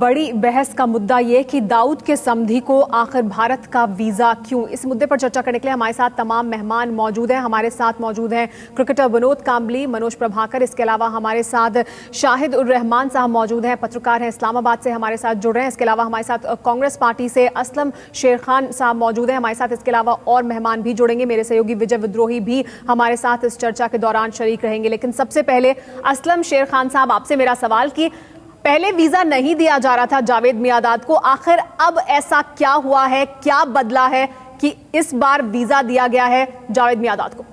बड़ी बहस का मुद्दा ये कि दाऊद के समधी को आखिर भारत का वीजा क्यों। इस मुद्दे पर चर्चा करने के लिए हमारे साथ तमाम मेहमान मौजूद हैं। हमारे साथ मौजूद हैं क्रिकेटर विनोद कांबली, मनोज प्रभाकर, इसके अलावा हमारे साथ शाहिद उर रहमान साहब मौजूद हैं, पत्रकार हैं, इस्लामाबाद से हमारे साथ जुड़ रहे हैं। इसके अलावा हमारे साथ कांग्रेस पार्टी से असलम शेर खान साहब मौजूद हैं हमारे साथ। इसके अलावा और मेहमान भी जुड़ेंगे, मेरे सहयोगी विजय विद्रोही भी हमारे साथ इस चर्चा के दौरान शरीक रहेंगे। लेकिन सबसे पहले असलम शेर खान साहब, आपसे मेरा सवाल कि पहले वीजा नहीं दिया जा रहा था जावेद मियांदाद को, आखिर अब ऐसा क्या हुआ है, क्या बदला है कि इस बार वीजा दिया गया है जावेद मियांदाद को?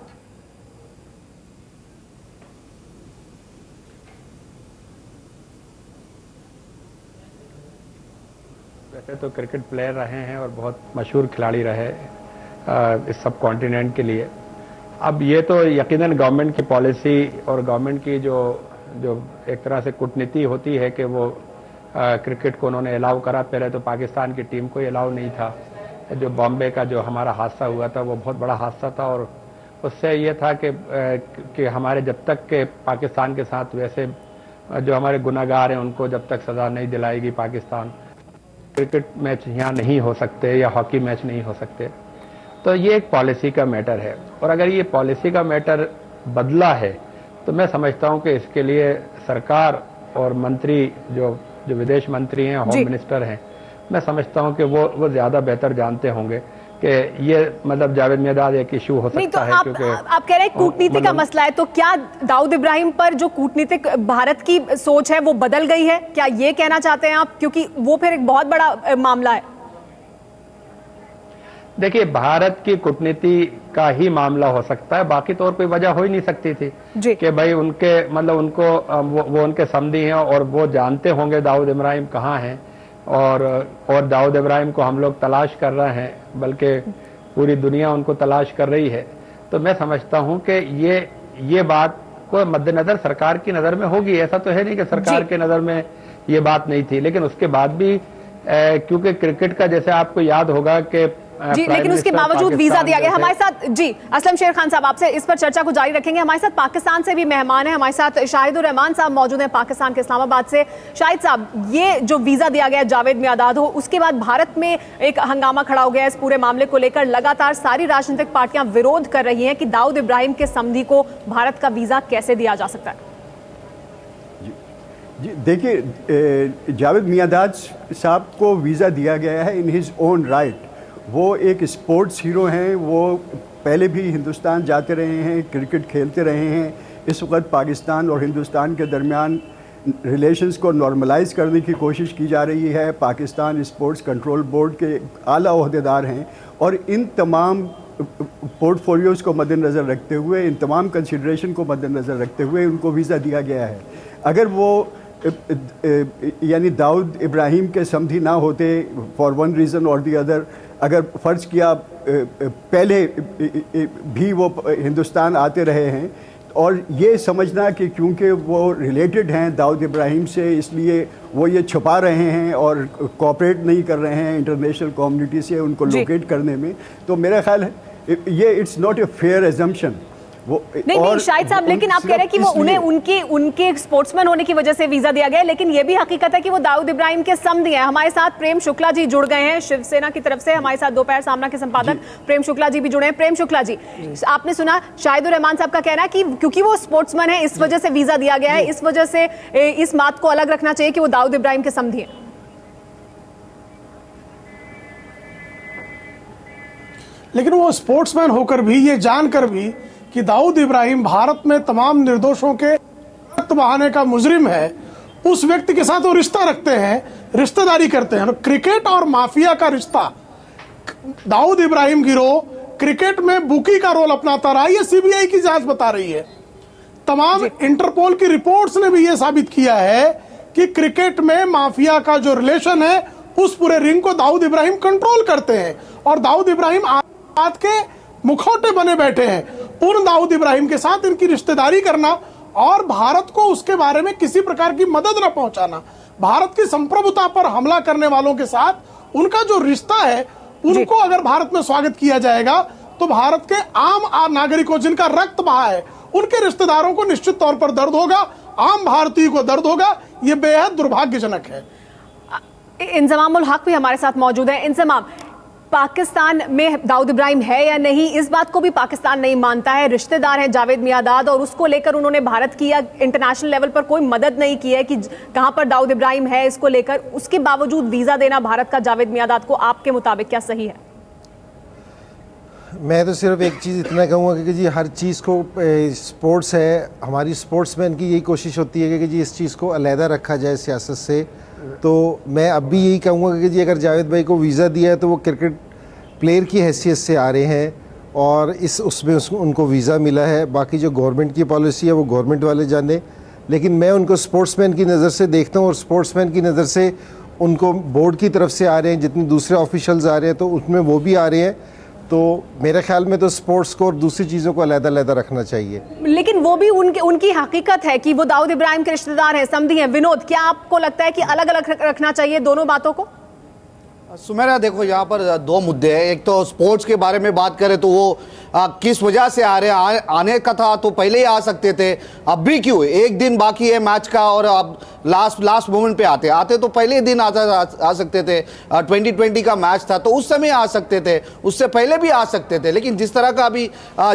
वैसे तो क्रिकेट प्लेयर रहे हैं और बहुत मशहूर खिलाड़ी रहे इस सब कॉन्टिनेंट के लिए। अब ये तो यकीनन गवर्नमेंट की पॉलिसी और गवर्नमेंट की जो एक तरह से कूटनीति होती है कि वो क्रिकेट को उन्होंने अलाउ करा। पहले तो पाकिस्तान की टीम को अलाउ नहीं था। जो बॉम्बे का जो हमारा हादसा हुआ था वो बहुत बड़ा हादसा था और उससे ये था कि हमारे जब तक के पाकिस्तान के साथ वैसे जो हमारे गुनाहगार हैं उनको जब तक सजा नहीं दिलाएगी पाकिस्तान, क्रिकेट मैच यहाँ नहीं हो सकते या हॉकी मैच नहीं हो सकते। तो ये एक पॉलिसी का मैटर है और अगर ये पॉलिसी का मैटर बदला है तो मैं समझता हूं कि इसके लिए सरकार और मंत्री जो विदेश मंत्री हैं, होम मिनिस्टर हैं, मैं समझता हूं कि वो ज्यादा बेहतर जानते होंगे कि ये मतलब जावेद मियांदाद एक इशू हो सकता है। क्योंकि आप कह रहे हैं कूटनीति का मसला है, तो क्या दाऊद इब्राहिम पर जो कूटनीतिक भारत की सोच है वो बदल गई है, क्या ये कहना चाहते हैं आप? क्योंकि वो फिर एक बहुत बड़ा मामला है। देखिए, भारत की कूटनीति का ही मामला हो सकता है, बाकी तो और कोई वजह हो ही नहीं सकती थी कि भाई उनके मतलब उनको वो उनके समधी हैं और वो जानते होंगे दाऊद इब्राहिम कहाँ हैं और दाऊद इब्राहिम को हम लोग तलाश कर रहे हैं, बल्कि पूरी दुनिया उनको तलाश कर रही है। तो मैं समझता हूं कि ये बात को मद्देनजर सरकार की नजर में होगी। ऐसा तो है नहीं कि सरकार के नजर में ये बात नहीं थी, लेकिन उसके बाद भी क्योंकि क्रिकेट का जैसे आपको याद होगा कि जी, लेकिन उसके बावजूद वीजा दिया गया। हमारे साथ जी असलम शेर खान साहब, आपसे इस पर चर्चा को जारी रखेंगे। हमारे साथ पाकिस्तान से भी मेहमान हैं, हमारे साथ शाहिद उर रहमान साहब मौजूद हैं पाकिस्तान के इस्लामाबाद से। शाहिद साहब, ये जो वीजा दिया गया जावेद मियांदाद हो, उसके बाद भारत में एक हंगामा खड़ा हो गया इस पूरे मामले को लेकर। लगातार सारी राजनीतिक पार्टियां विरोध कर रही हैं कि दाऊद इब्राहिम के समधी को भारत का वीजा कैसे दिया जा सकता है। जी देखिए, जावेद मियांदाद साहब को वीज़ा दिया गया है इन हिज ओन राइट। वो एक स्पोर्ट्स हीरो हैं, वो पहले भी हिंदुस्तान जाते रहे हैं, क्रिकेट खेलते रहे हैं। इस वक्त पाकिस्तान और हिंदुस्तान के दरमियान रिलेशंस को नॉर्मलाइज करने की कोशिश की जा रही है। पाकिस्तान स्पोर्ट्स कंट्रोल बोर्ड के आला ओहदेदार हैं और इन तमाम पोर्टफोलियोज़ को मद्देनज़र रखते हुए, इन तमाम कंसिडरेशन को मद्देनज़र रखते हुए उनको वीज़ा दिया गया है। अगर वो यानी दाऊद इब्राहिम के समधी ना होते फॉर वन रीज़न और दी अदर, अगर फ़र्ज़ किया पहले भी वो हिंदुस्तान आते रहे हैं और ये समझना कि क्योंकि वो रिलेटेड हैं दाऊद इब्राहिम से इसलिए वो ये छुपा रहे हैं और कोऑपरेट नहीं कर रहे हैं इंटरनेशनल कम्युनिटी से उनको लोकेट करने में, तो मेरा ख्याल है ये it's not a fair assumption. नहीं शाहिद साहब, लेकिन आप कह रहे हैं कि वो उन्हें उनके स्पोर्ट्समैन होने की वजह से वीजा दिया गया, लेकिन ये भी हकीकत है कि वो दाऊद इब्राहिम के समधी हैं। हमारे साथ प्रेम शुक्ला जी जुड़ गए हैं शिवसेना की तरफ से, हमारे साथ दोपहर सामना के संपादक प्रेम शुक्ला जी भी जुड़े हैं। प्रेम शुक्ला जी, आपने सुना शाहिद उर रहमान साहब का कहना है कि क्योंकि वो स्पोर्ट्समैन है इस वजह से वीजा दिया गया है, इस वजह से इस बात को अलग रखना चाहिए कि वो दाऊद इब्राहिम के समधी हैं। लेकिन वो स्पोर्ट्समैन होकर भी, ये जानकर भी कि दाऊद इब्राहिम भारत में तमाम निर्दोषों के रक्त बहाने का मुजरिम है, उस व्यक्ति के साथ वो रिश्ता रखते हैं, रिश्तेदारी करते हैं। क्रिकेट और माफिया का रिश्ता, दाऊद इब्राहिम गिरोह क्रिकेट में बुकी का रोल अपनाता रहा, ये सीबीआई की जांच बता रही है। तमाम इंटरपोल की रिपोर्ट्स ने भी ये साबित किया है कि क्रिकेट में माफिया का जो रिलेशन है उस पूरे रिंग को दाऊद इब्राहिम कंट्रोल करते हैं और दाऊद इब्राहिम आज के मुखौटे बने बैठे हैं। उन दाऊद इब्राहिम के साथ इनकी रिश्तेदारी करना और भारत को उसके बारे में किसी प्रकार की मदद न पहुंचाना, भारत की संप्रभुता पर हमला करने वालों के साथ उनका जो रिश्ता है, उनको अगर भारत में स्वागत किया जाएगा तो भारत के आम नागरिकों जिनका रक्त बहा है उनके रिश्तेदारों को निश्चित तौर पर दर्द होगा, आम भारतीय को दर्द होगा। ये बेहद दुर्भाग्यजनक है। इंजमाम उल हक भी हमारे साथ मौजूद है। इंजमाम, पाकिस्तान में दाऊद इब्राहिम है या नहीं, इस बात को भी पाकिस्तान नहीं मानता है। रिश्तेदार हैं जावेद मियांदाद और उसको लेकर उन्होंने भारत की या इंटरनेशनल लेवल पर कोई मदद नहीं की है कि कहां पर दाऊद इब्राहिम है इसको लेकर। उसके बावजूद वीजा देना भारत का जावेद मियांदाद को आपके मुताबिक क्या सही है? मैं तो सिर्फ एक चीज़ इतना कहूँगा कि जी हर चीज़ को स्पोर्ट्स है, हमारी स्पोर्ट्समैन की यही कोशिश होती है कि जी इस चीज़ को अलहदा रखा जाए सियासत से। तो मैं अब भी यही कहूँगा कि जी अगर जावेद भाई को वीज़ा दिया है तो वो क्रिकेट प्लेयर की हैसियत से आ रहे हैं और उसमें उनको वीज़ा मिला है। बाकी जो गवर्नमेंट की पॉलिसी है वो गवर्नमेंट वाले जाने, लेकिन मैं उनको स्पोर्ट्समैन की नज़र से देखता हूँ और स्पोर्ट्समैन की नज़र से उनको बोर्ड की तरफ से आ रहे हैं, जितने दूसरे ऑफिशियल्स आ रहे हैं तो उसमें वो भी आ रहे हैं। तो मेरे ख्याल में तो स्पोर्ट्स को और दूसरी चीज़ों को अलग-अलग रखना चाहिए। लेकिन वो भी उनकी हकीकत है कि वो दाऊद इब्राहिम के रिश्तेदार हैं, समधी हैं। विनोद, क्या आपको लगता है कि अलग अलग रखना चाहिए दोनों बातों को? सुमेरा, देखो यहाँ पर दो मुद्दे हैं। एक तो स्पोर्ट्स के बारे में बात करें तो वो किस वजह से आ रहे हैं, आने का था तो पहले ही आ सकते थे, अब भी क्यों? एक दिन बाकी है मैच का और अब लास्ट मोमेंट पे आते तो पहले दिन आ सकते थे। 2020 का मैच था तो उस समय आ सकते थे, उससे पहले भी आ सकते थे। लेकिन जिस तरह का अभी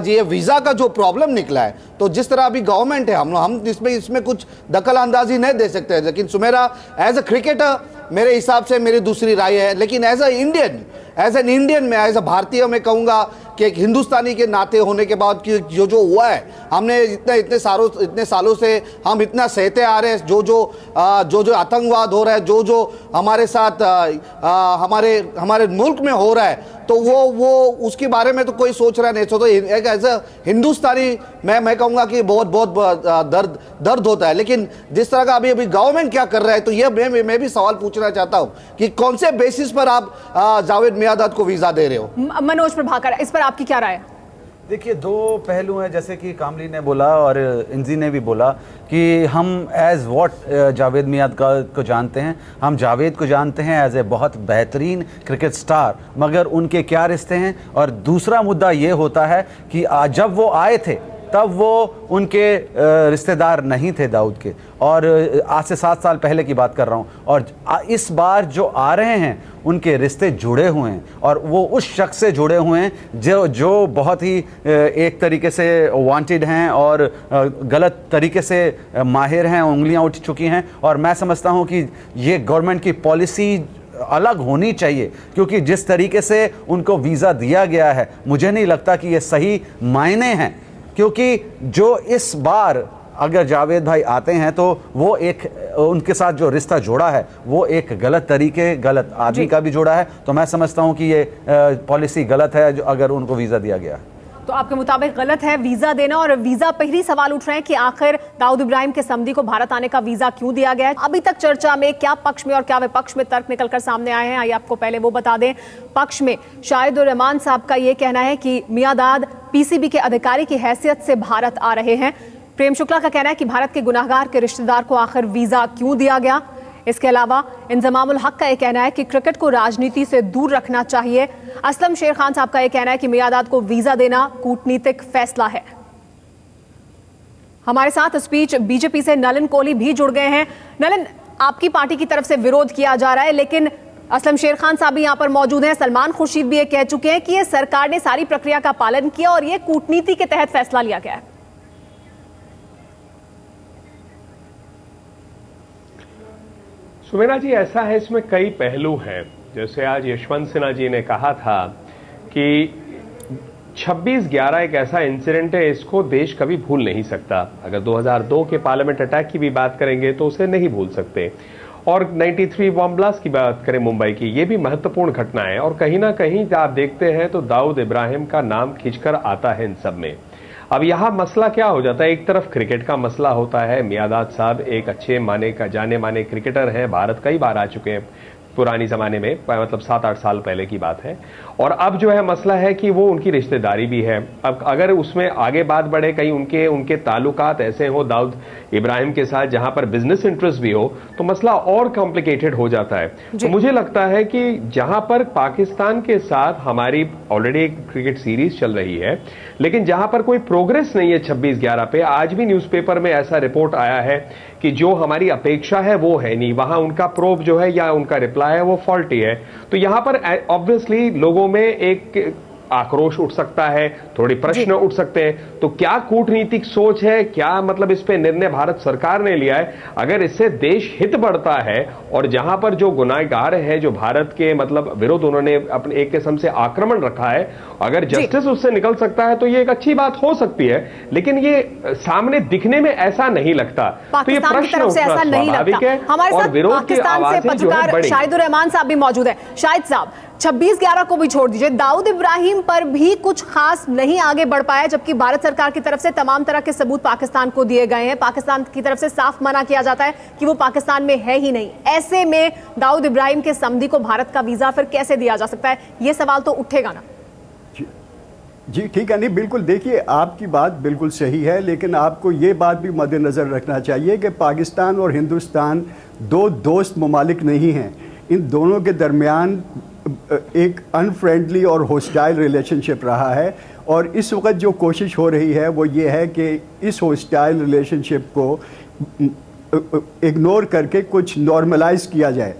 ये वीज़ा का जो प्रॉब्लम निकला है, तो जिस तरह अभी गवर्नमेंट है, हम इसमें कुछ दखल अंदाजी नहीं दे सकते। लेकिन सुमेरा, एज अ क्रिकेटर मेरे हिसाब से मेरी दूसरी राय है। लेकिन एज एन इंडियन में, एज अ भारतीय मैं कहूँगा कि एक हिंदुस्तानी के नाते होने के बाद कि जो हुआ है, हमने इतने सालों से हम इतना सहते आ रहे हैं, जो आतंकवाद हो रहा है, जो हमारे साथ हमारे मुल्क में हो रहा है, तो वो उसके बारे में तो कोई सोच रहा नहीं। तो एक एज अ हिंदुस्तानी मैं कहूँगा कि बहुत दर्द होता है। लेकिन जिस तरह का अभी गवर्नमेंट क्या कर रहा है, तो ये मैं भी सवाल पूछना चाहता हूँ कि कौन से बेसिस पर आप जावेद मियांदाद को वीजा दे रहे हो? मनोज प्रभाकर, इस पर आपकी क्या राय है? देखिए, दो पहलू हैं, जैसे कि कामली ने बोला और इंजी ने भी बोला कि हम एज वॉट जावेद मियांदाद को जानते हैं। हम जावेद को जानते हैं एज ए बहुत बेहतरीन क्रिकेट स्टार, मगर उनके क्या रिश्ते हैं। और दूसरा मुद्दा ये होता है कि जब वो आए थे तब वो उनके रिश्तेदार नहीं थे दाऊद के, और आज से 7 साल पहले की बात कर रहा हूँ। और इस बार जो आ रहे हैं उनके रिश्ते जुड़े हुए हैं और वो उस शख्स से जुड़े हुए हैं जो बहुत ही एक तरीके से वांटेड हैं और गलत तरीके से माहिर हैं, उंगलियां उठ चुकी हैं। और मैं समझता हूं कि ये गवर्नमेंट की पॉलिसी अलग होनी चाहिए, क्योंकि जिस तरीके से उनको वीज़ा दिया गया है मुझे नहीं लगता कि ये सही मायने हैं। क्योंकि जो इस बार अगर जावेद भाई आते हैं तो वो एक उनके साथ जो रिश्ता जोड़ा है वो एक गलत तरीके, गलत आदमी का भी जोड़ा है। तो मैं समझता हूं कि ये पॉलिसी गलत है जो अगर उनको वीज़ा दिया गया। तो आपके मुताबिक गलत है वीजा देना, और वीजा पे ही सवाल उठ रहे हैं कि आखिर दाऊद इब्राहिम के समधी को भारत आने का वीजा क्यों दिया गया है। अभी तक चर्चा में क्या पक्ष में और क्या विपक्ष में तर्क निकलकर सामने आए हैं, आइए आपको पहले वो बता दें। पक्ष में शाहिदुर रहमान साहब का ये कहना है कि मियांदाद पीसीबी के अधिकारी की हैसियत से भारत आ रहे हैं। प्रेम शुक्ला का कहना है कि भारत के गुनाहगार के रिश्तेदार को आखिर वीजा क्यों दिया गया। इसके अलावा इंजमाम उल हक का यह कहना है कि क्रिकेट को राजनीति से दूर रखना चाहिए। असलम शेर खान साहब का यह कहना है कि मियांदाद को वीजा देना कूटनीतिक फैसला है। हमारे साथ स्पीच बीजेपी से नलिन कोहली भी जुड़ गए हैं। नलिन, आपकी पार्टी की तरफ से विरोध किया जा रहा है, लेकिन असलम शेर खान साहब भी यहां पर मौजूद हैं। सलमान खुर्शीद भी ये कह चुके हैं कि ये सरकार ने सारी प्रक्रिया का पालन किया और ये कूटनीति के तहत फैसला लिया गया है। सुमेरा जी, ऐसा है, इसमें कई पहलू हैं। जैसे आज यशवंत सिन्हा जी ने कहा था कि 26/11 एक ऐसा इंसिडेंट है, इसको देश कभी भूल नहीं सकता। अगर 2002 के पार्लियामेंट अटैक की भी बात करेंगे तो उसे नहीं भूल सकते। और 93 बॉम्ब ब्लास्ट की बात करें मुंबई की, ये भी महत्वपूर्ण घटना है। और कहीं ना कहीं आप देखते हैं तो दाऊद इब्राहिम का नाम खींचकर आता है इन सब में। अब यहां मसला क्या हो जाता है, एक तरफ क्रिकेट का मसला होता है। मियांदाद साहब एक अच्छे जाने माने क्रिकेटर हैं, भारत कई बार आ चुके हैं पुरानी जमाने में, मतलब 7-8 साल पहले की बात है। और अब जो है मसला है कि वो उनकी रिश्तेदारी भी है। अब अगर उसमें आगे बात बढ़े, कहीं उनके ताल्लुकात ऐसे हो दाऊद इब्राहिम के साथ जहां पर बिजनेस इंटरेस्ट भी हो, तो मसला और कॉम्प्लिकेटेड हो जाता है। तो मुझे लगता है कि जहां पर पाकिस्तान के साथ हमारी ऑलरेडी एक क्रिकेट सीरीज चल रही है, लेकिन जहां पर कोई प्रोग्रेस नहीं है 26/11 पे, आज भी न्यूज़पेपर में ऐसा रिपोर्ट आया है कि जो हमारी अपेक्षा है वो है नहीं। वहां उनका प्रोब जो है या उनका रिप्लाई मामला है वो फॉल्टी है। तो यहां पर ऑब्वियसली लोगों में एक आक्रोश उठ सकता है, थोड़ी प्रश्न उठ सकते हैं। तो क्या कूटनीतिक सोच है, क्या मतलब इस पे निर्णय भारत सरकार ने लिया है, अगर इससे देश हित बढ़ता है और जहां पर जो गुनाहगार है, जो भारत के मतलब विरुद्ध उन्होंने अपने एक किस्म से आक्रमण रखा है, अगर जस्टिस उससे निकल सकता है तो ये एक अच्छी बात हो सकती है। लेकिन ये सामने दिखने में ऐसा नहीं लगता, तो ये प्रश्न उठना स्वाभाविक है। और विरोध की आवाजें जो है बड़ी। शाहिदुर रहमान साहब भी मौजूद है। शाहिद साहब, 26/11 को भी छोड़ दीजिए, दाऊद इब्राहिम पर भी कुछ खास नहीं आगे बढ़ पाया, जबकि भारत सरकार की तरफ से तमाम तरह के सबूत पाकिस्तान को दिए गए हैं। पाकिस्तान की तरफ से साफ मना किया जाता है कि वो पाकिस्तान में है ही नहीं। ऐसे में दाऊद इब्राहिम के समधी को भारत का वीजा फिर कैसे दिया जा सकता है, ये सवाल तो उठेगा ना। जी ठीक है, नहीं बिल्कुल, देखिए आपकी बात बिल्कुल सही है, लेकिन आपको ये बात भी मद्देनज़र रखना चाहिए कि पाकिस्तान और हिंदुस्तान दो दोस्त ममालिक नहीं हैं। इन दोनों के दरमियान एक अनफ्रेंडली और होस्टाइल रिलेशनशिप रहा है, और इस वक्त जो कोशिश हो रही है वो ये है कि इस होस्टाइल रिलेशनशिप को इग्नोर करके कुछ नॉर्मलाइज किया जाए।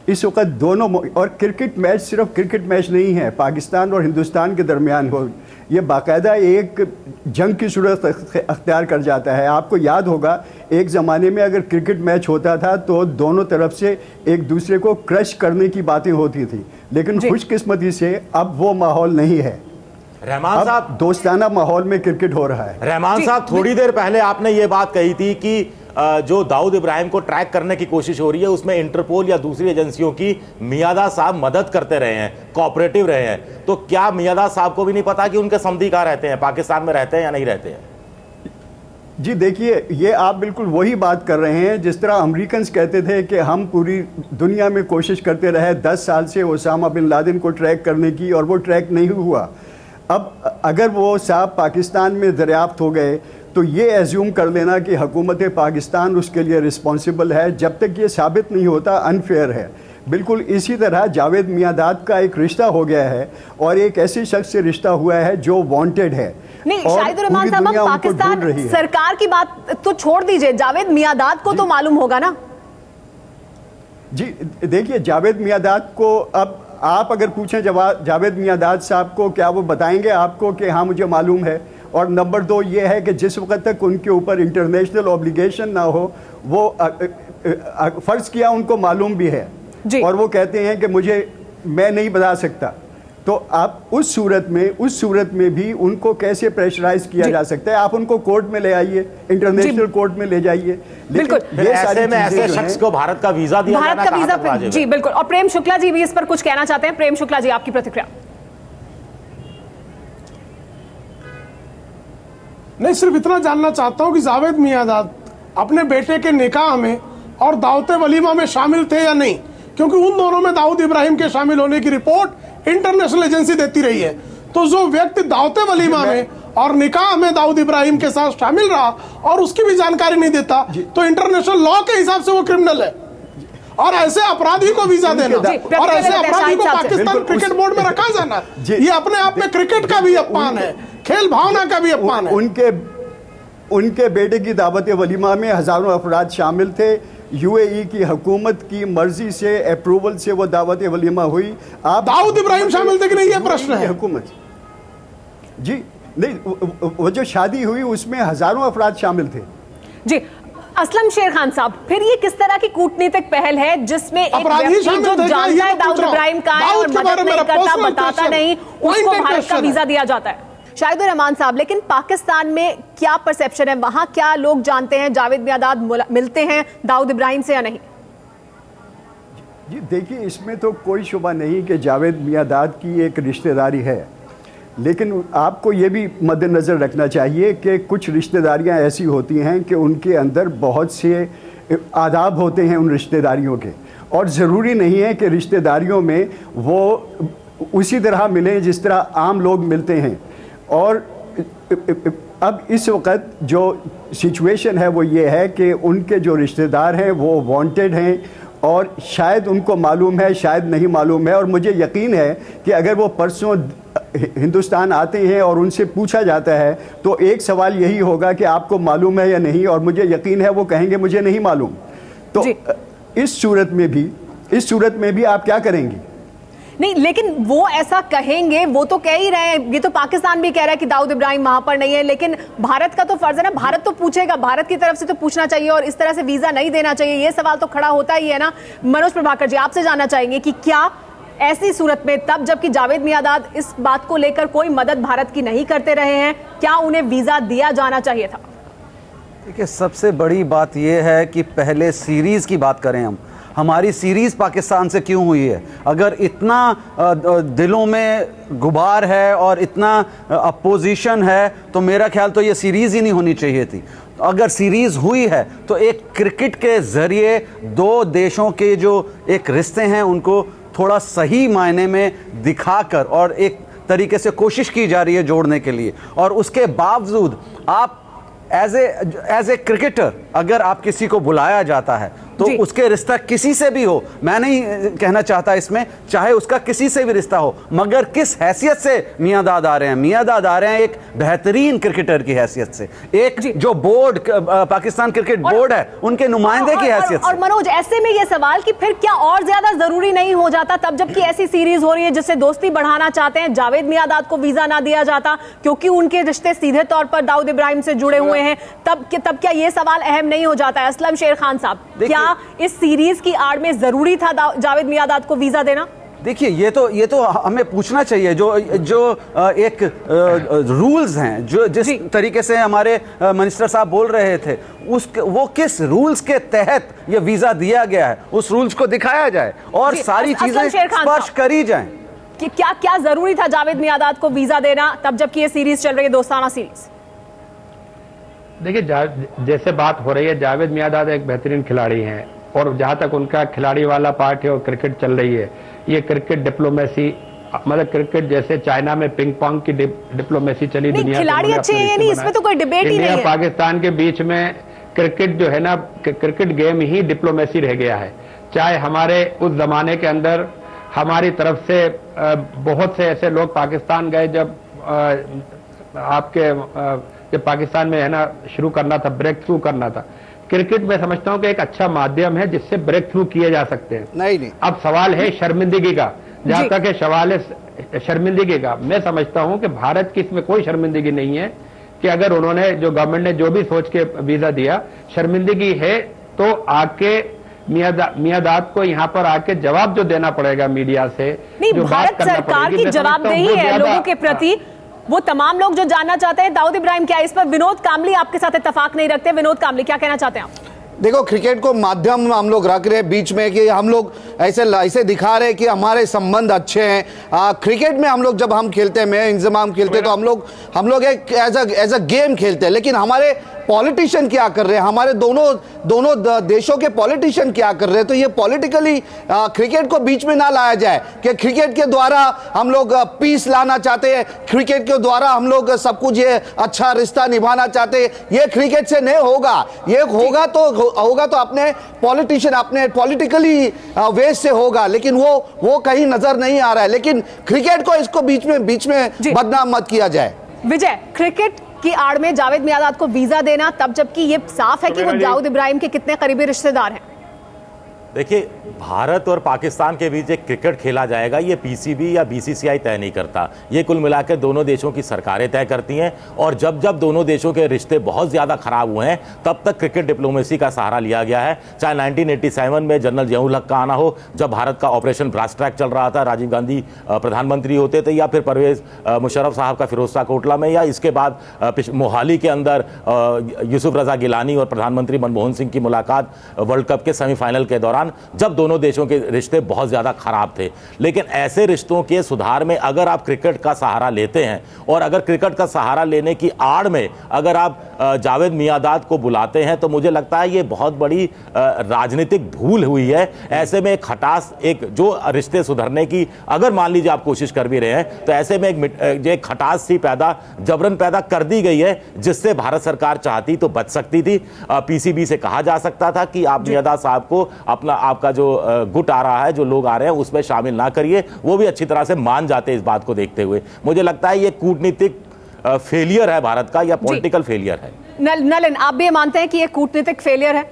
इस वक्त दोनों, और क्रिकेट मैच सिर्फ क्रिकेट मैच नहीं है पाकिस्तान और हिंदुस्तान के दरमियान हो, ये बाकायदा एक जंग की सूरत अख्तियार कर जाता है। आपको याद होगा एक ज़माने में अगर क्रिकेट मैच होता था तो दोनों तरफ से एक दूसरे को क्रश करने की बातें होती थी, लेकिन खुशकिस्मती से अब वो माहौल नहीं है। रहमान साहब, दोस्ताना माहौल में क्रिकेट हो रहा है। रहमान साहब, थोड़ी देर पहले आपने ये बात कही थी कि जो दाऊद इब्राहिम को ट्रैक करने की कोशिश हो रही है उसमें इंटरपोल या दूसरी एजेंसियों की मियादाद साहब मदद करते रहे हैं, कोऑपरेटिव रहे हैं। तो क्या मियादाद साहब को भी नहीं पता कि उनके समधी कहाँ रहते हैं, पाकिस्तान में रहते हैं या नहीं रहते हैं? जी देखिए, ये आप बिल्कुल वही बात कर रहे हैं जिस तरह अमेरिकन्स कहते थे कि हम पूरी दुनिया में कोशिश करते रहे 10 साल से ओसामा बिन लादेन को ट्रैक करने की, और वो ट्रैक नहीं हुआ। अब अगर वो साहब पाकिस्तान में दरियाफ्त हो गए तो ये एज्यूम कर लेना कि हुकूमत पाकिस्तान उसके लिए रिस्पॉन्सिबल है, जब तक ये साबित नहीं होता अनफेयर है। बिल्कुल इसी तरह जावेद मियांदाद का एक रिश्ता हो गया है, और एक ऐसे शख्स से रिश्ता हुआ है जो वांटेड है। नहीं शाहिदुर रहमान साहब, हम पाकिस्तान सरकार की बात तो छोड़ दीजिए, जावेद मियांदाद को तो मालूम होगा ना। जी देखिए, जावेद मियांदाद को अब आप अगर पूछें जावेद मियांदाद साहब को, क्या वो बताएंगे आपको कि हाँ मुझे मालूम है? और नंबर 2 ये है कि जिस वक्त तक उनके ऊपर इंटरनेशनल ऑब्लिगेशन ना हो, वो फ़र्ज़ किया उनको मालूम भी है और वो कहते हैं कि मैं नहीं बता सकता, तो आप उस सूरत में भी उनको कैसे प्रेशराइज किया जा सकता है? आप उनको कोर्ट में ले आइए, इंटरनेशनल कोर्ट में ले जाइए। लेकिन ऐसे में ऐसे शख्स को भारत का वीजा दिया जाना कहां तक वाजिब है? जी बिल्कुल। और प्रेम शुक्ला जी भी इस पर कुछ कहना चाहते हैं। प्रेम शुक्ला जी, आपकी प्रतिक्रिया। नहीं, सिर्फ इतना जानना चाहता हूं कि जावेद मियांदाद अपने बेटे के निकाह में और दावते वलीमा में शामिल थे या नहीं, क्योंकि उन दोनों में दाऊद इब्राहिम के शामिल होने की रिपोर्ट इंटरनेशनल एजेंसी देती रही है। तो जो व्यक्ति दावते वलीमा में और निकाह में दाऊद इब्राहिम के साथ शामिल रहा और उसकी भी जानकारी नहीं देता, तो इंटरनेशनल लॉ के हिसाब से वो क्रिमिनल है। और ऐसे अपराधी को वीजा देना और ऐसे अपराधी को पाकिस्तान क्रिकेट बोर्ड में रखा जाना, ये अपने आप में क्रिकेट का भी अपमान है, खेल भावना का भी अपमान है। उनके बेटे की दावत वलीमा में हजारों अफराद शामिल थे। यूएई की हुकूमत की मर्जी से, अप्रूवल से वो दावत वलीमा हुई। आप दाऊद इब्राहिम शामिल थे कि नहीं, ये प्रश्न है। हुकूमत जी नहीं, वो जो शादी हुई उसमें हजारों अफराद शामिल थे। जी असलम शेर खान साहब, फिर ये किस तरह की कूटनीतिक पहल है जिसमें एक व्यक्ति जो जानता है दाऊद इब्राहिम का है और मदद नहीं करता, बताता नहीं, उसको भारत का वीजा दिया जाता है? शाहिदुर रहमान साहब, लेकिन पाकिस्तान में क्या परसेप्शन है, वहां क्या लोग जानते हैं जावेद मियांदाद मिलते हैं दाऊद इब्राहिम से या नहीं? जी देखिए, इसमें तो कोई शुबा नहीं कि जावेद मियांदाद की एक रिश्तेदारी है, लेकिन आपको ये भी मद्देनज़र रखना चाहिए कि कुछ रिश्तेदारियां ऐसी होती हैं कि उनके अंदर बहुत से आदाब होते हैं उन रिश्तेदारियों के, और ज़रूरी नहीं है कि रिश्तेदारियों में वो उसी तरह मिलें जिस तरह आम लोग मिलते हैं। और अब इस वक्त जो सिचुएशन है वो ये है कि उनके जो रिश्तेदार हैं वो वांटेड हैं, और शायद उनको मालूम है, शायद नहीं मालूम है। और मुझे यकीन है कि अगर वो परसों हिंदुस्तान आते हैं और उनसे पूछा जाता है तो एक सवाल यही होगा कि आपको मालूम है या नहीं, और मुझे यकीन है वो कहेंगे मुझे नहीं मालूम। तो इस सूरत में भी इस सूरत में भी आप क्या करेंगी? नहीं, लेकिन वो ऐसा कहेंगे, वो तो कह ही रहे हैं, ये तो पाकिस्तान भी कह रहा है कि दाऊद इब्राहिम वहां पर नहीं है, लेकिन भारत का तो फर्ज है ना, भारत तो पूछेगा, भारत की तरफ से तो पूछना चाहिए और इस तरह से वीजा नहीं देना चाहिए, ये सवाल तो खड़ा होता ही है ना। मनोज प्रभाकर जी, आपसे जानना चाहेंगे कि क्या ऐसी सूरत में, तब जबकि जावेद मियांदाद इस बात को लेकर कोई मदद भारत की नहीं करते रहे हैं, क्या उन्हें वीजा दिया जाना चाहिए था? देखिए, सबसे बड़ी बात यह है कि पहले सीरीज की बात करें हम, हमारी सीरीज पाकिस्तान से क्यों हुई है? अगर इतना दिलों में गुबार है और इतना अपोजिशन है तो मेरा ख्याल तो ये सीरीज ही नहीं होनी चाहिए थी। अगर सीरीज हुई है तो एक क्रिकेट के जरिए दो देशों के जो एक रिश्ते हैं उनको थोड़ा सही मायने में दिखाकर और एक तरीके से कोशिश की जा रही है जोड़ने के लिए, और उसके बावजूद आप एज ए क्रिकेटर अगर आप किसी को बुलाया जाता है तो उसके रिश्ता किसी से भी हो, मैं नहीं कहना चाहता इसमें, चाहे उसका किसी से भी रिश्ता हो, मगर किस हैसियत से मियांदाद आ रहे हैं? मियांदाद आ रहे हैं एक बेहतरीन क्रिकेटर की हैसियत से, एक जो बोर्ड पाकिस्तान क्रिकेट बोर्ड है उनके नुमाइंदे की हैसियत से। और मनोज, ऐसे में ये सवाल कि फिर क्या और ज्यादा जरूरी नहीं हो जाता, तब जबकि ऐसी सीरीज हो रही है जिससे दोस्ती बढ़ाना चाहते हैं, जावेद मियांदाद को वीजा ना दिया जाता क्योंकि उनके रिश्ते सीधे तौर पर दाऊद इब्राहिम से जुड़े हुए हैं, तब क्या ये सवाल अहम नहीं हो जाता है? असलम शेर खान साहब, क्या इस सीरीज की आड़ में जरूरी था जावेद मियांदाद को वीजा देना? देखिए, ये तो हमें पूछना चाहिए, जो एक रूल्स हैं, जो जिस तरीके से हमारे मिनिस्टर साहब बोल रहे थे, वो किस रूल्स के तहत ये वीजा दिया गया है, उस रूल्स को दिखाया जाए और सारी चीजें स्पर्श करी जाएं कि क्या जरूरी था जावेद मियांदाद को वीजा देना, तब जबकि ये सीरीज चल रही है, दोस्ताना सीरीज। देखिए, जैसे बात हो रही है, जावेद मियांदाद एक बेहतरीन खिलाड़ी हैं और जहां तक उनका खिलाड़ी वाला पार्ट है और क्रिकेट चल रही है, ये क्रिकेट डिप्लोमेसी, मतलब क्रिकेट जैसे चाइना में पिंग पोंग की डिप्लोमेसी चली दुनिया, खिलाड़ी अच्छे हैं नहीं, इसमें तो कोई डिबेट ही नहीं है। इंडिया पाकिस्तान के बीच में क्रिकेट जो है ना, क्रिकेट गेम ही डिप्लोमेसी रह गया है। चाहे हमारे उस जमाने के अंदर हमारी तरफ से बहुत से ऐसे लोग पाकिस्तान गए जब जब पाकिस्तान में है ना शुरू करना था, ब्रेक थ्रू करना था। क्रिकेट में समझता हूं कि एक अच्छा माध्यम है जिससे ब्रेक थ्रू किए जा सकते हैं। नहीं। अब सवाल है शर्मिंदगी का, जहां तक है सवाल है शर्मिंदगी का, मैं समझता हूं कि भारत की इसमें कोई शर्मिंदगी नहीं है कि अगर उन्होंने, जो गवर्नमेंट ने जो भी सोच के वीजा दिया, शर्मिंदगी है तो आके मियांदाद को यहाँ पर आके जवाब जो देना पड़ेगा मीडिया से, नहीं, भारत सरकार की जवाबदेही है लोगों के प्रति। वो तमाम लोग जो जानना चाहते हैं दाऊद इब्राहिम क्या, इस पर विनोद कामली आपके साथ इत्तेफाक नहीं रखते। विनोद कामली, क्या कहना चाहते हैं आप? देखो, क्रिकेट को माध्यम हम लोग रख रहे हैं बीच में कि हम लोग ऐसे दिखा रहे हैं कि हमारे संबंध अच्छे हैं। क्रिकेट में हम लोग जब हम खेलते हैं, मैं इंतजाम खेलते हैं, तो हम लोग एक एज अ गेम खेलते हैं, लेकिन हमारे पॉलिटिशियन क्या कर रहे हैं, हमारे दोनों देशों के पॉलिटिशियन क्या कर रहे हैं, तो ये पॉलिटिकली क्रिकेट को बीच में ना लाया जाए कि क्रिकेट के द्वारा हम लोग पीस लाना चाहते हैं, क्रिकेट के द्वारा हम लोग सब कुछ ये अच्छा रिश्ता निभाना चाहते हैं। ये क्रिकेट से नहीं होगा, ये होगा तो अपने पॉलिटिशियन, अपने पॉलिटिकली वे से होगा, लेकिन वो कहीं नजर नहीं आ रहा है। लेकिन क्रिकेट को इसको बीच में बदनाम मत किया जाए। विजय, क्रिकेट की आड़ में जावेद मियांदाद को वीजा देना, तब जबकि ये साफ है कि वो दाऊद इब्राहिम के कितने करीबी रिश्तेदार हैं। देखिए, भारत और पाकिस्तान के बीच एक क्रिकेट खेला जाएगा, ये पीसीबी या बीसीसीआई तय नहीं करता, ये कुल मिलाकर दोनों देशों की सरकारें तय करती हैं। और जब दोनों देशों के रिश्ते बहुत ज़्यादा खराब हुए हैं, तब तक क्रिकेट डिप्लोमेसी का सहारा लिया गया है। चाहे 1987 में जनरल जियाउल हक का आना हो, जब भारत का ऑपरेशन ब्रास ट्रैक चल रहा था, राजीव गांधी प्रधानमंत्री होते थे, या फिर परवेज मुशर्रफ साहब का फिरोजशाह कोटला में, या इसके बाद मोहाली के अंदर यूसुफ रजा गिलानी और प्रधानमंत्री मनमोहन सिंह की मुलाकात वर्ल्ड कप के सेमीफाइनल के दौरान, जब दोनों देशों के रिश्ते बहुत ज़्यादा खराब थे। लेकिन ऐसे रिश्तों के सुधार में अगर आप क्रिकेट का सहारा लेते हैं, और अगर क्रिकेट का सहारा लेने की आड़ में अगर आप जावेद मियांदाद को बुलाते हैं, तो मुझे लगता है ये बहुत बड़ी राजनीतिक भूल हुई है। ऐसे में एक खटास, एक जो रिश्ते सुधरने की अगर मान लीजिए आप कोशिश कर भी रहे हैं, तो ऐसे में एक खटास सी जबरन पैदा कर दी गई है, जिससे भारत सरकार चाहती तो बच सकती थी। पीसीबी से कहा जा सकता था कि आप मियांदाद साहब को आपका जो गुट आ रहा है, जो लोग आ रहे हैं, उसमें शामिल ना करिए, वो भी अच्छी तरह से मान जाते इस बात को देखते हुए। मुझे लगता है ये कूटनीतिक फेलियर है भारत का, या पॉलिटिकल फेलियर है। नलिन, आप भी ये मानते हैं कि ये कूटनीतिक फेलियर है?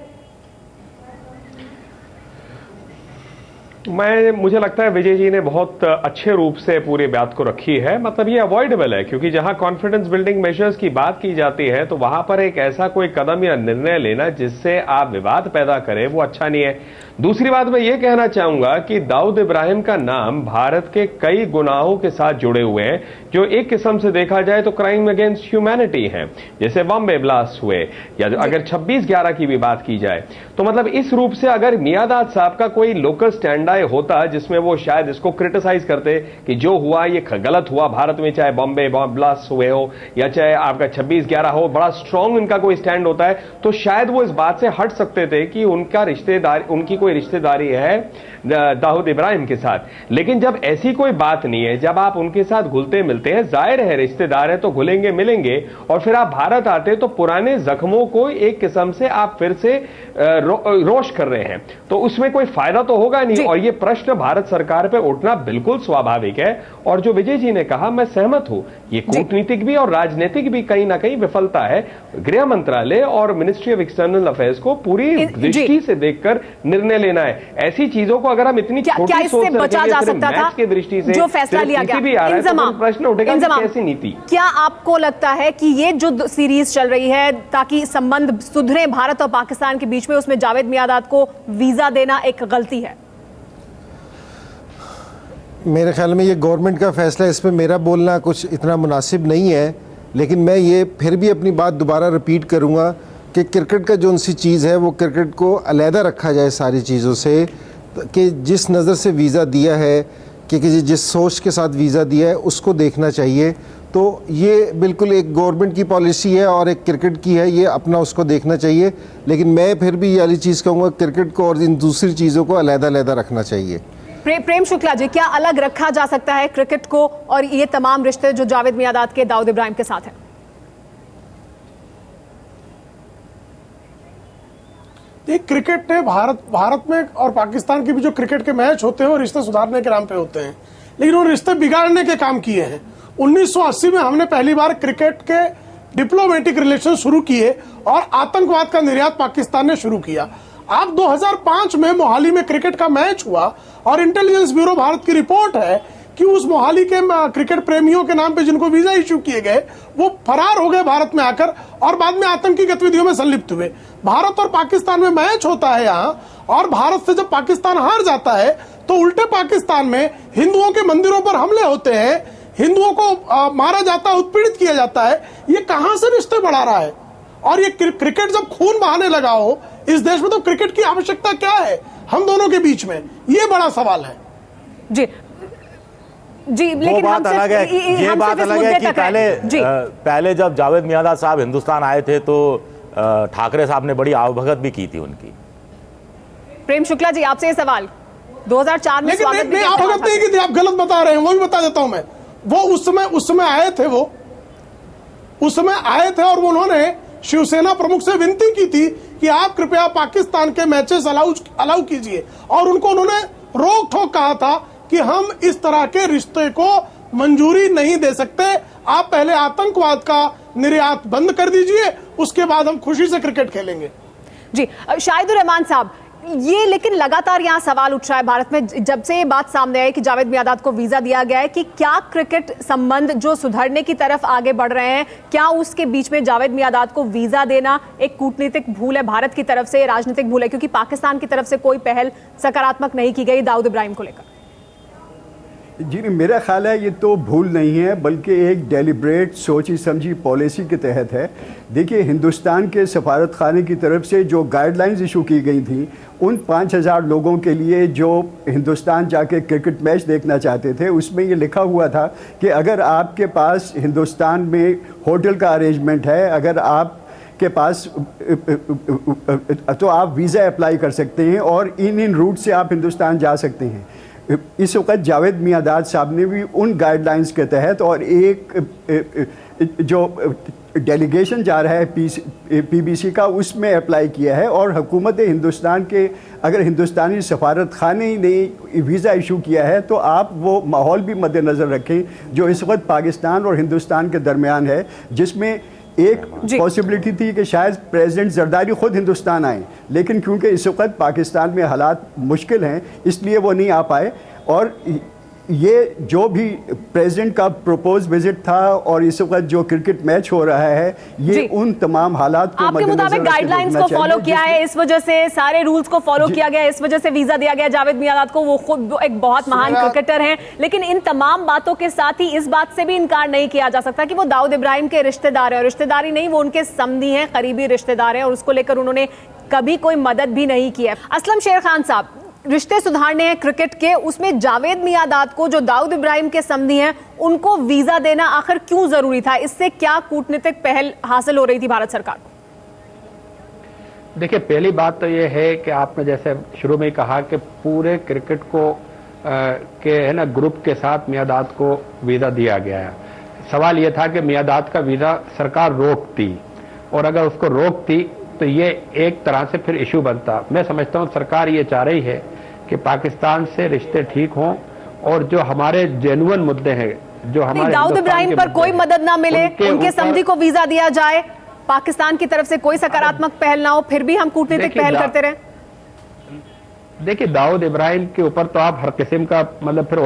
मुझे लगता है विजय जी ने बहुत अच्छे रूप से पूरी बात को रखी है। मतलब ये अवॉइडेबल है, क्योंकि जहां कॉन्फिडेंस बिल्डिंग मेजर्स की बात की जाती है तो वहां पर एक ऐसा कोई कदम या निर्णय लेना जिससे आप विवाद पैदा करें वो अच्छा नहीं है। दूसरी बात मैं ये कहना चाहूंगा कि दाऊद इब्राहिम का नाम भारत के कई गुनाहों के साथ जुड़े हुए हैं जो एक किस्म से देखा जाए तो क्राइम अगेंस्ट ह्यूमैनिटी हैं, जैसे बॉम्बे ब्लास्ट हुए, या अगर 26/11 की भी बात की जाए तो मतलब इस रूप से अगर मियादाद साहब का कोई लोकल स्टैंड होता जिसमें वो शायद इसको क्रिटिसाइज करते कि जो हुआ ये गलत हुआ भारत में, चाहे बॉम्बे ब्लास्ट हुए हो या चाहे आपका 26/11 हो, बड़ा स्ट्रांग इनका कोई स्टैंड होता है तो शायद वो इस बात से हट सकते थे कि उनकी कोई रिश्तेदारी है दाऊद इब्राहिम के साथ। लेकिन जब ऐसी कोई बात नहीं है, जब आप उनके साथ घुलते मिलते हैं, जाहिर है रिश्तेदार है तो घुलेंगे मिलेंगे, और फिर आप भारत आते तो पुराने जख्मों को एक किस्म से आप फिर से रोश कर रहे हैं, तो उसमें कोई फायदा तो होगा नहीं। और ये प्रश्न भारत सरकार पे उठना बिल्कुल स्वाभाविक है। और जो विजय जी ने कहा मैं सहमत हूं, ये कूटनीतिक भी और राजनीतिक भी कहीं ना कहीं विफलता है। गृह मंत्रालय और मिनिस्ट्री ऑफ एक्सटर्नल अफेयर्स को पूरी दृष्टि से देखकर निर्णय लेना है। ऐसी चीजों को अगर हम इतनी छोटी सोच से बचा जा सकता था की दृष्टि से जो फैसला लिया गया, तो प्रश्न उठेगा कैसी नीति। क्या आपको लगता है कि ये जो सीरीज चल रही है ताकि संबंध सुधरे भारत और पाकिस्तान के बीच में, उसमें जावेद मियादाद को वीजा देना एक गलती है? मेरे ख्याल में ये गवर्नमेंट का फैसला, इस पर मेरा बोलना कुछ इतना मुनासिब नहीं है, लेकिन मैं ये फिर भी अपनी बात दोबारा रिपीट करूँगा कि क्रिकेट का जो उनसी चीज़ है वो क्रिकेट को अलहदा रखा जाए सारी चीज़ों से, कि जिस नज़र से वीज़ा दिया है, कि जिस सोच के साथ वीज़ा दिया है उसको देखना चाहिए। तो ये बिल्कुल एक गवर्नमेंट की पॉलिसी है और एक क्रिकेट की है, ये अपना उसको देखना चाहिए। लेकिन मैं फिर भी ये वाली चीज़ कहूँगा, क्रिकेट को और इन दूसरी चीज़ों को अलहदा रखना चाहिए। प्रेम शुक्ला जी, क्या अलग रखा जा सकता है क्रिकेट को और ये तमाम रिश्ते जो जावेद मियादाद के दाऊद इब्राहिम के साथ हैं? ये क्रिकेट ने भारत में और पाकिस्तान के भी जो क्रिकेट के मैच होते हैं वो रिश्ते सुधारने के नाम पे होते हैं, लेकिन वो रिश्ते बिगाड़ने के काम किए हैं। 1980 में हमने पहली बार क्रिकेट के डिप्लोमेटिक रिलेशन शुरू किए और आतंकवाद का निर्यात पाकिस्तान ने शुरू किया। अब 2005 में मोहाली में क्रिकेट का मैच हुआ और इंटेलिजेंस ब्यूरो भारत की रिपोर्ट है कि उस मोहाली के क्रिकेट प्रेमियों के नाम पे जिनको वीजा इश्यू किए गए वो फरार हो गए भारत में आकर और बाद में आतंकी गतिविधियों में संलिप्त हुए। भारत और पाकिस्तान में मैच होता है यहाँ, और भारत से जब पाकिस्तान हार जाता है तो उल्टे पाकिस्तान में हिंदुओं के मंदिरों पर हमले होते हैं, हिंदुओं को मारा जाता है, उत्पीड़ित किया जाता है। ये कहां से रिश्ते बढ़ा रहा है? और ये क्रिकेट जब खून बहाने लगा हो इस देश में, तो क्रिकेट की आवश्यकता क्या है हम दोनों के बीच में? ये बड़ा सवाल है। जी लेकिन वो बात अलग है, ये बात अलग है कि पहले जब जावेद मियादाद साहब हिंदुस्तान आए थे तो ठाकरे साहब ने बड़ी आवभगत भी की थी उनकी। प्रेम शुक्ला जी, आपसे ये सवाल, 2004 में स्वागत नहीं, आवभगत नहीं की थी, आप गलत बता रहे हैं, वो भी बता देता हूं मैं। वो उस समय आए थे, वो उस समय आए थे और उन्होंने शिवसेना प्रमुख से विनती की थी कि आप कृपया पाकिस्तान के मैचेस अलाउ कीजिए, और उन्होंने रोक ठोक कहा था कि हम इस तरह के रिश्ते को मंजूरी नहीं दे सकते, आप पहले आतंकवाद का निर्यात बंद कर दीजिए, उसके बाद हम खुशी से क्रिकेट खेलेंगे। जी शाहिदुर रहमान साहब, ये लेकिन लगातार यहाँ सवाल उठ रहा है भारत में जब से ये बात सामने आई कि जावेद मियादाद को वीजा दिया गया है कि क्या क्रिकेट संबंध जो सुधरने की तरफ आगे बढ़ रहे हैं, क्या उसके बीच में जावेद मियादाद को वीजा देना एक कूटनीतिक भूल है भारत की तरफ से, राजनीतिक भूल है? क्योंकि पाकिस्तान की तरफ से कोई पहल सकारात्मक नहीं की गई दाऊद इब्राहिम को लेकर। जी मेरा ख्याल है ये तो भूल नहीं है, बल्कि एक डेलिब्रेट सोची समझी पॉलिसी के तहत है। देखिए, हिंदुस्तान के सफारत खाने की तरफ से जो गाइडलाइंस इशू की गई थी उन 5000 लोगों के लिए जो हिंदुस्तान जाके क्रिकेट मैच देखना चाहते थे, उसमें ये लिखा हुआ था कि अगर आपके पास हिंदुस्तान में होटल का अरेंजमेंट है, अगर आप के पास तो आप वीज़ा अप्लाई कर सकते हैं और इन रूट से आप हिंदुस्तान जा सकते हैं। इस वक्त जावेद मियादाद साहब ने भी उन गाइडलाइंस के तहत और एक जो डेलीगेशन जा रहा है पीबीसी का, उसमें अप्लाई किया है। और हुकूमत हिंदुस्तान के अगर हिंदुस्तानी सफारत खाने ही ने वीज़ा इशू किया है तो आप वो माहौल भी मद्देनज़र रखें जो इस वक्त पाकिस्तान और हिंदुस्तान के दरमियान है, जिसमें एक पॉसिबिलिटी थी कि शायद प्रेसिडेंट जरदारी खुद हिंदुस्तान आए, लेकिन क्योंकि इस वक्त पाकिस्तान में हालात मुश्किल हैं इसलिए वो नहीं आ पाए। और ये जो भी प्रेसिडेंट का प्रपोज विजिट था और इस वक्त जो क्रिकेट मैच हो रहा है, ये उन तमाम हालात को आपके मुताबिक गाइडलाइंस को फॉलो किया है, इस वजह से सारे रूल्स को फॉलो किया गया, इस वजह से वीजा दिया गया जावेद मियांदाद को। वो खुद एक बहुत महान क्रिकेटर हैं, लेकिन इन तमाम बातों के साथ ही इस बात से भी इनकार नहीं किया जा सकता कि वो दाऊद इब्राहिम के रिश्तेदार हैं, और रिश्तेदारी नहीं, वो उनके समधी हैं, करीबी रिश्तेदार हैं, और उसको लेकर उन्होंने कभी कोई मदद भी नहीं की है। असलम शेर खान साहब, रिश्ते सुधारने हैं क्रिकेट के, उसमें जावेद मियांदाद को जो दाऊद इब्राहिम के समधी हैं उनको वीजा देना आखिर क्यों जरूरी था? इससे क्या कूटनीतिक पहल हासिल हो रही थी भारत सरकार को? देखिए, पहली बात तो ये है कि आपने जैसे शुरू में ही कहा कि पूरे क्रिकेट को के है ना ग्रुप के साथ मियांदाद को वीजा दिया गया है। सवाल यह था कि मियांदाद का वीजा सरकार रोकती, और अगर उसको रोकती तो ये एक तरह से फिर इशू बनता। मैं समझता हूं सरकार ये चाह रही है कि पाकिस्तान से रिश्ते ठीक हों, और जो हमारे जेन्युइन मुद्दे हैं, जो हमारे दाऊद इब्राहिम पर कोई मदद ना मिले, उनके समधी को वीजा दिया जाए, पाकिस्तान की तरफ से कोई सकारात्मक पहल ना हो, फिर भी हम कूटनीतिक पहल करते रहे। देखिए, दाऊद इब्राहिम के ऊपर तो आप हर किस्म का मतलब फिर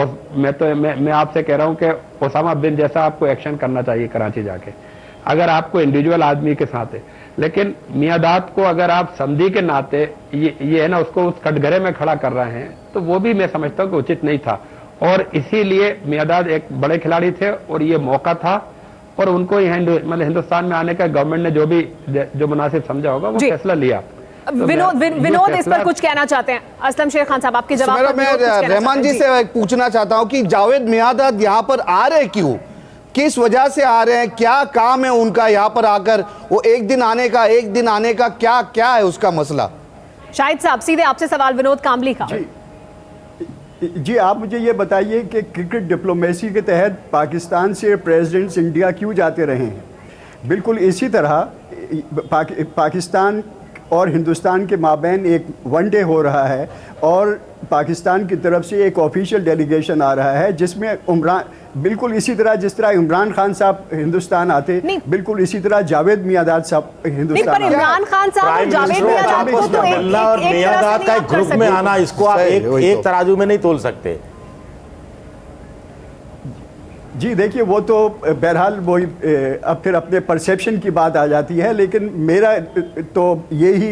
मैं आपसे कह रहा हूं कि ओसामा बिन जैसा आपको एक्शन करना चाहिए कराची जाके, अगर आपको इंडिविजुअल आदमी के साथ है। लेकिन मियांदाद को अगर आप समधी के नाते ये है ना उसको उस कटघरे में खड़ा कर रहे हैं, तो वो भी मैं समझता हूं कि उचित नहीं था। और इसीलिए मियांदाद एक बड़े खिलाड़ी थे और ये मौका था, और उनको मतलब हिंदुस्तान में आने का गवर्नमेंट ने जो मुनासिब समझा होगा वो फैसला लिया। विनोद इस पर कुछ कहना चाहते हैं? असलम शेर खान साहब, आपके जवाब पर मैं रहमान जी से पूछना चाहता हूं कि जावेद मियांदाद यहाँ पर आ रहे क्यों, किस वजह से आ रहे हैं, क्या काम है उनका यहाँ पर आकर? वो एक दिन आने का क्या है उसका मसला? शाहिद साहब, सीधे आपसे सवाल विनोद कामली का। जी, आप मुझे ये बताइए कि क्रिकेट डिप्लोमेसी के तहत पाकिस्तान से प्रेसिडेंट्स इंडिया क्यों जाते रहे हैं? बिल्कुल इसी तरह पाकिस्तान और हिंदुस्तान के माबैन एक वनडे हो रहा है, और पाकिस्तान की तरफ से एक ऑफिशियल डेलीगेशन आ रहा है जिसमें बिल्कुल इसी तरह जिस तरह इमरान खान साहब हिंदुस्तान आते, बिल्कुल इसी तरह जावेद मियांदाद साहब हिंदुस्तान आते। इमरान खान साहब और जावेद मियांदाद को तो और मियांदाद का एक ग्रुप में आना, इसको आप एक तराजू में नहीं तोल सकते। जी देखिए, वो तो बहरहाल वही अब फिर अपने परसेप्शन की बात आ जाती है, लेकिन मेरा तो यही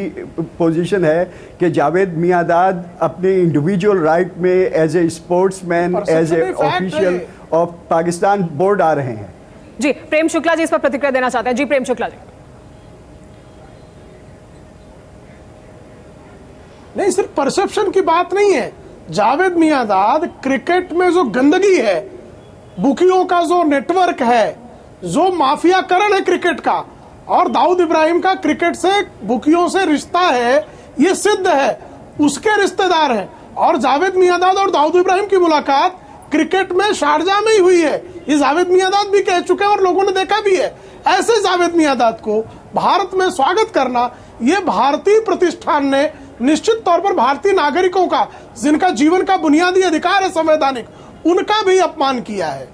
पोजीशन है कि जावेद मियांदाद अपने इंडिविजुअल राइट में as a sportsman, as a official of Pakistan board आ रहे हैं। जी, प्रेम शुक्ला जी इस पर प्रतिक्रिया देना चाहते हैं। जी प्रेम शुक्ला जी। नहीं, सिर्फ परसेप्शन की बात नहीं है। जावेद मियांदाद क्रिकेट में जो गंदगी है, बुकियों का जो नेटवर्क है, जो माफियाकरण है क्रिकेट का, और दाऊद इब्राहिम का क्रिकेट से बुकियों से रिश्ता है, ये सिद्ध है, उसके रिश्तेदार हैं। और जावेद मियांदाद और दाऊद इब्राहिम की मुलाकात क्रिकेट में शारजा में ही हुई है, ये जावेद मियांदाद भी कह चुके हैं और लोगों ने देखा भी है। ऐसे जावेद मियांदाद को भारत में स्वागत करना, ये भारतीय प्रतिष्ठान ने निश्चित तौर पर भारतीय नागरिकों का, जिनका जीवन का बुनियादी अधिकार है संवैधानिक, उनका भी अपमान किया है।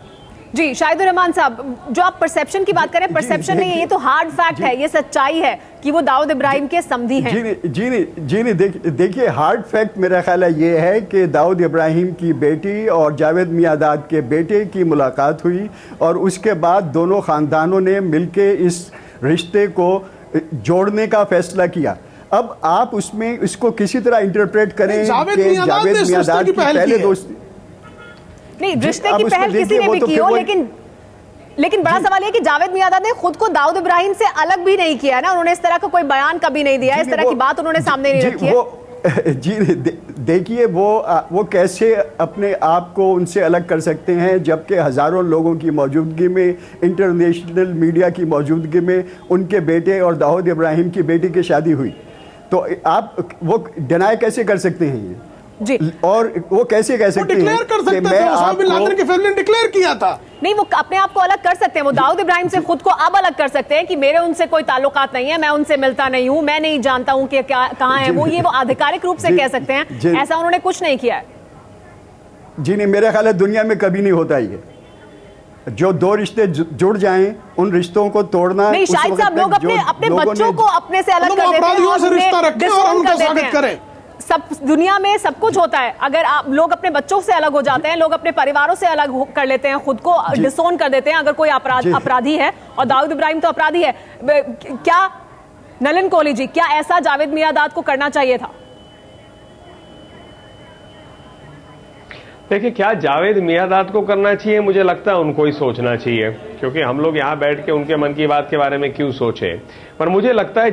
जी शाहिदुर रहमान साहब, जो आप परसेप्शन की बात करें, परसेप्शन नहीं है, ये तो हार्ड फैक्ट है, ये सच्चाई है कि वो दाऊद इब्राहिम के समधी हैं। जी नहीं, देखिए हार्ड फैक्ट मेरा ख्याल है ये है कि दाऊद इब्राहिम की बेटी और जावेद मियांदाद के बेटे की मुलाकात हुई, और उसके बाद दोनों खानदानों ने मिलके इस रिश्ते को जोड़ने का फैसला किया। अब आप उसमें इसको किसी तरह इंटरप्रेट करें कि जावेद मियांदाद की पहले दोस्ती, नहीं, रिश्ते की पहल किसी ने भी की हो, लेकिन बड़ा सवाल है कि जावेद मियांदाद ने खुद को दाऊद इब्राहिम से अलग भी नहीं किया ना, उन्होंने इस तरह का कोई बयान कभी नहीं दिया, इस तरह की बात उन्होंने सामने नहीं रखी है। जी देखिए, वो कैसे अपने आप को उनसे अलग कर सकते हैं, जबकि हजारों लोगों की मौजूदगी में, इंटरनेशनल मीडिया की मौजूदगी में उनके बेटे और दाऊद इब्राहिम की बेटी की शादी हुई, तो आप वो डिनाई कैसे कर सकते हैं ये? जी, और वो कैसे कह सकते हैं कि मैं आपको की फैमिली ने डिक्लेयर किया था? नहीं, वो अपने आप को अलग कर सकते हैं, वो दाऊद इब्राहिम से खुद को अब अलग कर सकते हैं कि मेरे उनसे कोई ताल्लुकात नहीं है, मैं उनसे मिलता नहीं हूं, मैं नहीं जानता हूं कि कहां है वो, ये वो आधिकारिक रूप से कह सकते हैं। ऐसा उन्होंने कुछ नहीं किया है। जी नहीं, मेरा ख्याल है दुनिया में कभी नहीं होता ये। जो दो रिश्ते जुड़ जाएं, उन रिश्तों को तोड़ना नहीं, शायद साहब लोग अपने बच्चों को अपने से अलग कर देते हैं अपराधियों से रिश्ता रखें और उनका स्वागत करें। सब दुनिया में सब कुछ होता है। अगर आप लोग अपने बच्चों से अलग हो जाते हैं, लोग अपने परिवारों से अलग कर लेते हैं, खुद को डिसोन कर देते हैं अगर कोई अपराधी है, और दाऊद इब्राहिम तो अपराधी है। क्या नलिन कोहली जी, क्या ऐसा जावेद मियांदाद को करना चाहिए था? देखिए, क्या जावेद मियांदाद को करना चाहिए, मुझे लगता है उनको ही सोचना चाहिए, क्योंकि हम लोग यहां बैठ के उनके मन की बात के बारे में क्यों सोचें। पर मुझे लगता है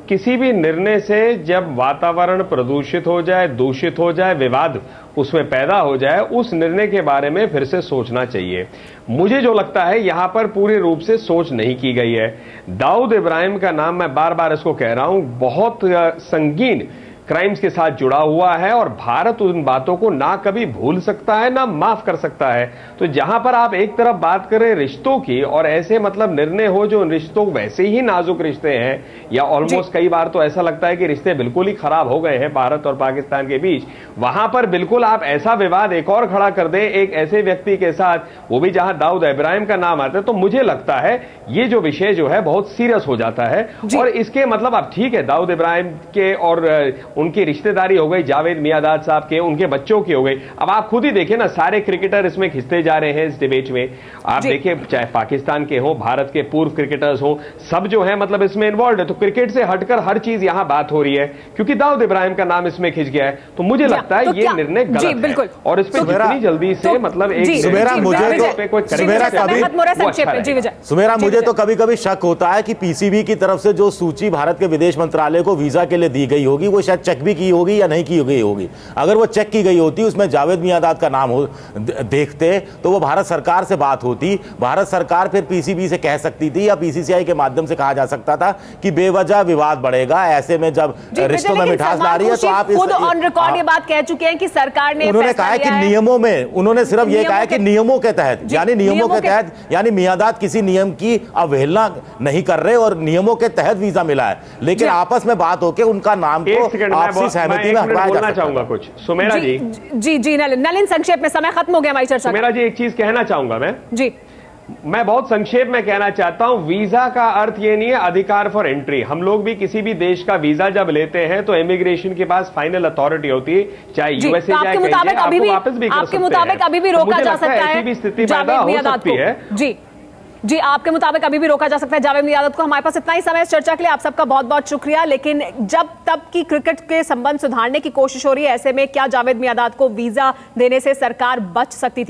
किसी भी निर्णय से जब वातावरण प्रदूषित हो जाए, दूषित हो जाए, विवाद उसमें पैदा हो जाए, उस निर्णय के बारे में फिर से सोचना चाहिए। मुझे जो लगता है यहां पर पूरी रूप से सोच नहीं की गई है। दाऊद इब्राहिम का नाम, मैं बार बार इसको कह रहा हूं, बहुत संगीन क्राइम्स के साथ जुड़ा हुआ है, और भारत उन बातों को ना कभी भूल सकता है ना माफ कर सकता है। तो जहां पर आप एक तरफ बात करें रिश्तों की, और ऐसे मतलब निर्णय हो जो रिश्तों वैसे ही नाजुक रिश्ते हैं, या ऑलमोस्ट कई बार तो ऐसा लगता है कि रिश्ते बिल्कुल ही खराब हो गए हैं भारत और पाकिस्तान के बीच, वहां पर बिल्कुल आप ऐसा विवाद एक और खड़ा कर दें एक ऐसे व्यक्ति के साथ, वो भी जहां दाऊद इब्राहिम का नाम आता है, तो मुझे लगता है ये जो विषय जो है बहुत सीरियस हो जाता है। और इसके मतलब अब ठीक है, दाऊद इब्राहिम के और उनकी रिश्तेदारी हो गई, जावेद मियांदाद साहब के, उनके बच्चों की हो गई। अब आप खुद ही देखिए ना, सारे क्रिकेटर इसमें खिंचते जा रहे हैं इस डिबेट में। आप देखिए, चाहे पाकिस्तान के हो, भारत के पूर्व क्रिकेटर्स हो, सब जो है मतलब इसमें इन्वॉल्व है। तो क्रिकेट से हटकर हर चीज यहां बात हो रही है, क्योंकि दाऊद इब्राहिम का नाम इसमें खिंच गया है। तो मुझे लगता है ये निर्णय गलत है, और इस पर जितनी जल्दी से मतलब सुमेरा, मुझे तो कभी कभी शक होता है कि पीसीबी की तरफ से जो सूची भारत के विदेश मंत्रालय को वीजा के लिए दी गई होगी, वो शायद चेक भी की होगी या नहीं की गई होगी। अगर वो चेक की गई होती, उसमें जावेद मियांदाद का नाम हो देखते, तो वो भारत सरकार से बात होती, भारत सरकार फिर पीसीबी से कह सकती थी, या पीसीसीआई के माध्यम से कहा जा सकता था कि बेवजह विवाद बढ़ेगा। ऐसे में जब रिश्तों में मिठास ला रही है, तो आप खुद ऑन रिकॉर्ड ये बात कह चुके हैं कि सरकार ने, उन्होंने कहा है कि नियमों में, उन्होंने सिर्फ ये कहा है कि नियमों के तहत, यानी नियमों के तहत, यानी मियांदाद किसी नियम की अवहेलना नहीं कर रहे और नियमों के तहत वीजा मिला है, लेकिन आपस में बात होकर उनका नाम को आपसी सहमति में हटवाया जा सकता है। चाहूंगा कुछ सुमेरा जी नलिन संक्षेप में, समय खत्म हो गया हमारी चर्चा। सुमेरा जी, एक चीज कहना चाहूंगा मैं बहुत संक्षेप में कहना चाहता हूं, वीजा का अर्थ ये नहीं है अधिकार फॉर एंट्री। हम लोग भी किसी भी देश का वीजा जब लेते हैं तो इमिग्रेशन के पास फाइनल अथॉरिटी होती है, चाहे यूएसए जाए, आपके मुताबिक अभी भी रोका जा सकता है, ऐसी भी स्थिति पैदा हो सकती है। जी, आपके मुताबिक अभी भी रोका जा सकता है जावेद मियांदाद को। हमारे पास इतना ही समय इस चर्चा के लिए, आप सबका बहुत बहुत शुक्रिया। लेकिन जब तब की क्रिकेट के संबंध सुधारने की कोशिश हो रही है, ऐसे में क्या जावेद मियांदाद को वीजा देने से सरकार बच सकती थी?